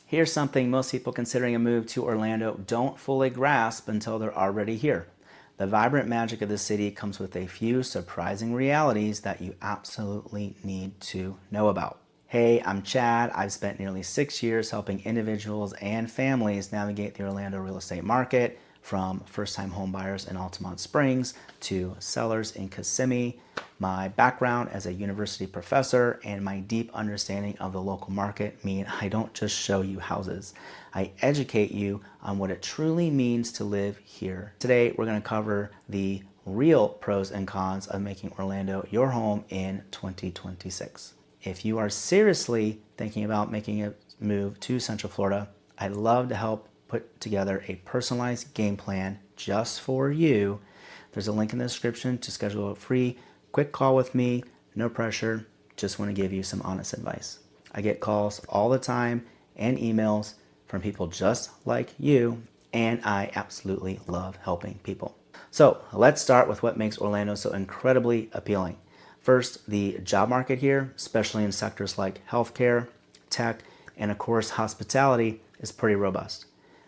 Here's something most people considering a move to Orlando don't fully grasp until they're already here. The vibrant magic of the city comes with a few surprising realities that you absolutely need to know about. Hey, I'm Chad. I've spent nearly 6 years helping individuals and families navigate the Orlando real estate market, from first-time home buyers in Altamont Springs to sellers in Kissimmee. My background as a university professor and my deep understanding of the local market mean I don't just show you houses. I educate you on what it truly means to live here. Today, we're going to cover the real pros and cons of making Orlando your home in 2026. If you are seriously thinking about making a move to Central Florida, I'd love to help put together a personalized game plan just for you. There's a link in the description to schedule a free quick call with me. No pressure, just want to give you some honest advice. I get calls all the time and emails from people just like you, and I absolutely love helping people. So let's start with what makes Orlando so incredibly appealing. First, the job market here, especially in sectors like healthcare, tech, and of course hospitality, is pretty robust.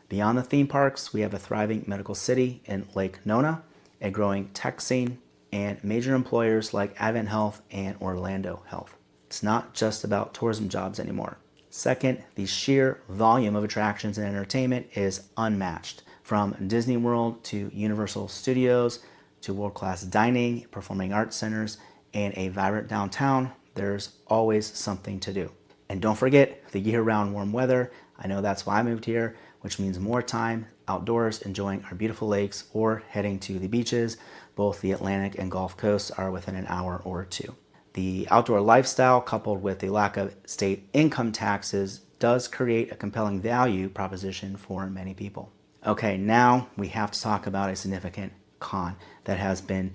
Beyond the theme parks, we have a thriving medical city in Lake Nona, a growing tech scene, and major employers like Advent Health and Orlando Health. It's not just about tourism jobs anymore. Second, the sheer volume of attractions and entertainment is unmatched. From Disney World to Universal Studios to world-class dining, performing arts centers, and a vibrant downtown, there's always something to do. And don't forget the year-round warm weather. I know that's why I moved here, which means more time outdoors enjoying our beautiful lakes or heading to the beaches. Both the Atlantic and Gulf coasts are within an hour or two. The outdoor lifestyle, coupled with the lack of state income taxes, does create a compelling value proposition for many people. Okay, now we have to talk about a significant con that has been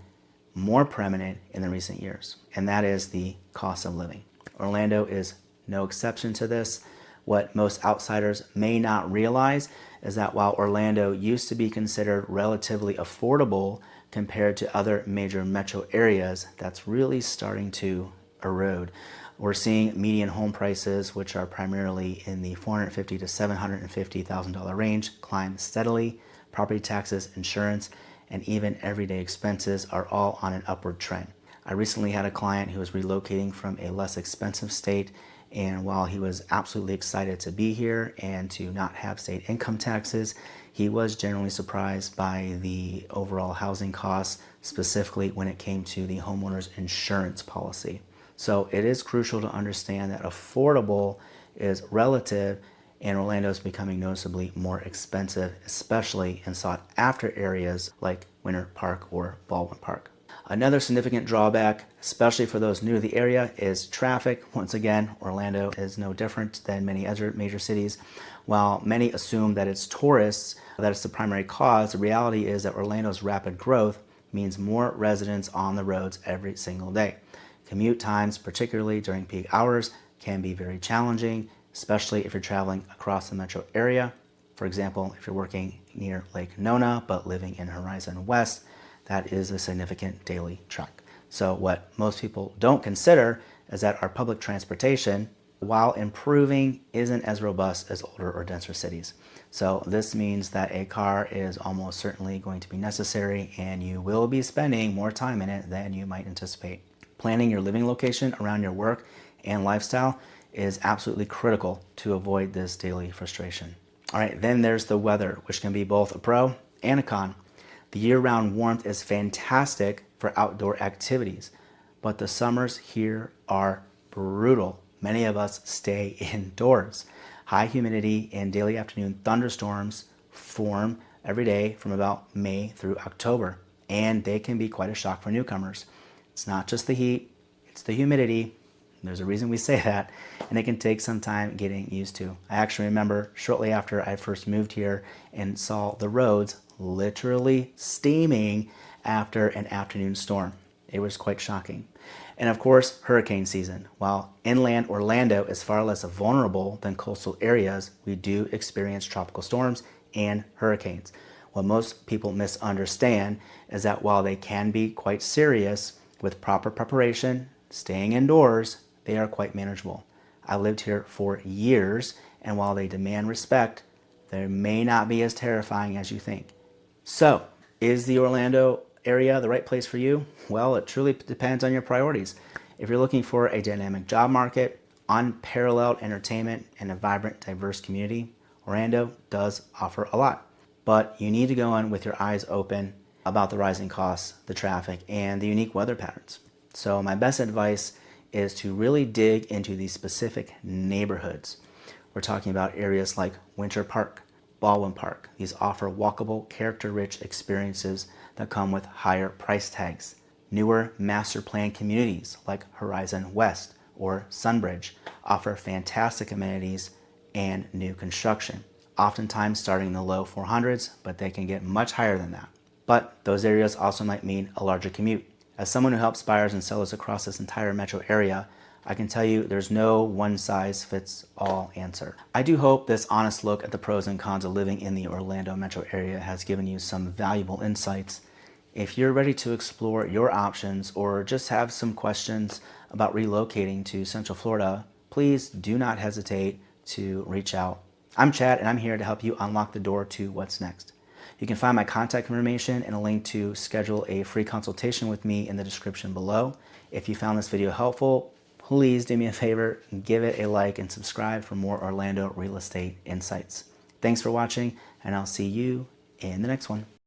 more prominent in the recent years, and that is the cost of living. Orlando is no exception to this. What most outsiders may not realize is that while Orlando used to be considered relatively affordable compared to other major metro areas, that's really starting to erode. We're seeing median home prices, which are primarily in the $450,000 to $750,000 range, climb steadily. Property taxes, insurance, and even everyday expenses are all on an upward trend. I recently had a client who was relocating from a less expensive state, and while he was absolutely excited to be here and to not have state income taxes, he was generally surprised by the overall housing costs, specifically when it came to the homeowner's insurance policy. So it is crucial to understand that affordable is relative, and Orlando is becoming noticeably more expensive, especially in sought-after areas like Winter Park or Baldwin Park. Another significant drawback, especially for those new to the area, is traffic. Once again, Orlando is no different than many other major cities. While many assume that it's tourists, that it's the primary cause, the reality is that Orlando's rapid growth means more residents on the roads every single day. Commute times, particularly during peak hours, can be very challenging, especially if you're traveling across the metro area. For example, if you're working near Lake Nona but living in Horizon West, that is a significant daily trek. So what most people don't consider is that our public transportation, while improving, isn't as robust as older or denser cities. So this means that a car is almost certainly going to be necessary, and you will be spending more time in it than you might anticipate. Planning your living location around your work and lifestyle is absolutely critical to avoid this daily frustration. All right, then there's the weather, which can be both a pro and a con. The year-round warmth is fantastic for outdoor activities, but the summers here are brutal. Many of us stay indoors. High humidity and daily afternoon thunderstorms form every day from about May through October, and they can be quite a shock for newcomers. It's not just the heat, it's the humidity. There's a reason we say that, and it can take some time getting used to. I actually remember shortly after I first moved here and saw the roads literally steaming after an afternoon storm. It was quite shocking. And of course, hurricane season. While inland Orlando is far less vulnerable than coastal areas, we do experience tropical storms and hurricanes. What most people misunderstand is that while they can be quite serious, with proper preparation, staying indoors, they are quite manageable. I lived here for years and while they demand respect, they may not be as terrifying as you think. So, is the Orlando area the right place for you? Well, it truly depends on your priorities. If you're looking for a dynamic job market, unparalleled entertainment, and a vibrant, diverse community, Orlando does offer a lot. But you need to go in with your eyes open about the rising costs, the traffic, and the unique weather patterns. So my best advice is to really dig into these specific neighborhoods. We're talking about areas like Winter Park, Baldwin Park. These offer walkable, character-rich experiences that come with higher price tags. Newer master plan communities like Horizon West or Sunbridge offer fantastic amenities and new construction, oftentimes starting in the low 400s, but they can get much higher than that. But those areas also might mean a larger commute. As someone who helps buyers and sellers across this entire metro area, I can tell you there's no one-size-fits-all answer. I do hope this honest look at the pros and cons of living in the Orlando metro area has given you some valuable insights. If you're ready to explore your options or just have some questions about relocating to Central Florida, please do not hesitate to reach out. I'm Chad, and I'm here to help you unlock the door to what's next. You can find my contact information and a link to schedule a free consultation with me in the description below. If you found this video helpful, please do me a favor, give it a like and subscribe for more Orlando real estate insights. Thanks for watching, and I'll see you in the next one.